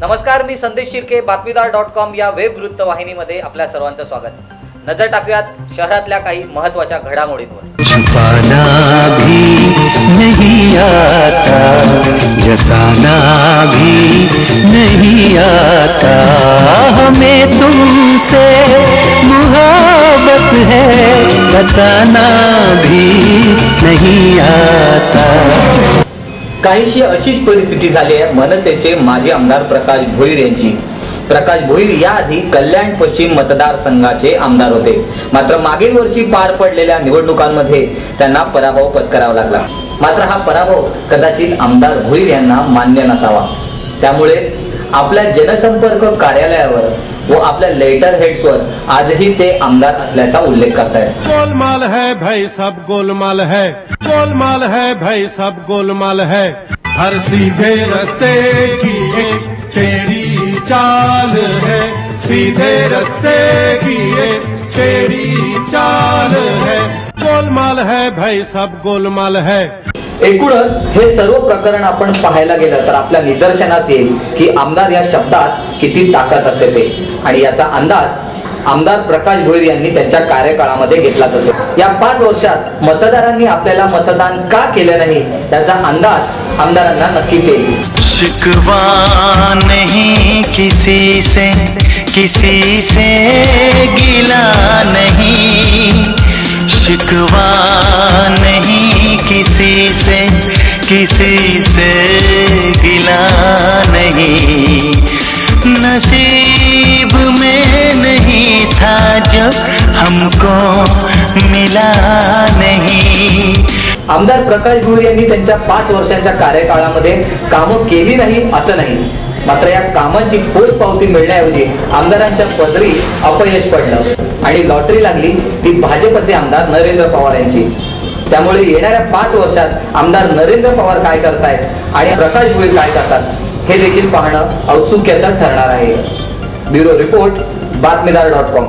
नमस्कार, मी संदेश शिर्के, बातमीदार.com या वेब वृत्तवाहिनीमध्ये आपल्या सर्वांचं स्वागत. नजर टाकूयात शहरातल्या काही महत्त्वाच्या घडामोडींवर. छुपाना भी नहीं आता, जताना भी नहीं आता, हमें तुमसे मोहब्बत है, बताना भी नहीं आता. काहीशी अशीच परिस्थिती झाली आहे मनसेचे माजी आमदार प्रकाश भोईर यांची. प्रकाश भोईर याआधी कल्याण पश्चिम मतदारसंघाचे आमदार होते. मात्र मागील वर्षी पार पडलेल्या निवडणुकांमध्ये त्यांना पराभव पत्करावा लागला. मात्र हा पराभव कदाचित आमदार भोईर यांना मान्य नसावा. त्यामुळे आपल्या जनसंपर्क कार्यालयावर व आपल्या लेटर हेड्सवर आजही ते आमदार असल्याचा उल्लेख करतायत. गोलमाल है भाई, सब गोलमाल है, गोलमाल है भाई, सब गोलमाल है. हर सीधे रस्ते की एक टेढ़ी चाल है, सीधे रस्ते की एक टेढ़ी चाल है. गोलमाल है भाई, सब गोलमाल है. एकूणच हे सर्व प्रकरण आपण पाहायला गेलं तर आपल्या निदर्शनास येईल की आमदार या शब्दात किती ताकद असते ते, आणि याचा अंदाज आमदार प्रकाश भोईर यांनी त्यांच्या कार्यकाळामध्ये घेतलाच असेल. या 5 वर्षात मतदारांनी आपल्याला मतदान का केलं नाही याचा अंदाज आमदारांना नक्कीच येईल. शिकवा नहीं किसी से गिला नहीं, शिकवा नहीं किसी से गिला नहीं, नसीब में नहीं था जो हमको मिला नहीं. आमदार प्रकाश भोईर यांनी त्यांच्या 5 वर्षांच्या कार्यकाळामध्ये कामं केली नाही असं नाही, मात्र या कामांची पोचपावती मिळण्याऐवजी आमदारांच्या पदरी अपयश पडलं आणि लॉटरी लागली ती भाजपचे आमदार नरेंद्र पवार यांची. त्यामुळे येणाऱ्या 5 वर्षात आमदार नरेंद्र पवार काय करतायत आणि प्रकाश भोईर काय करतात हे देखील पाहणं औत्सुक्याचं ठरणार आहे. Bureau report, बातमीदार.com.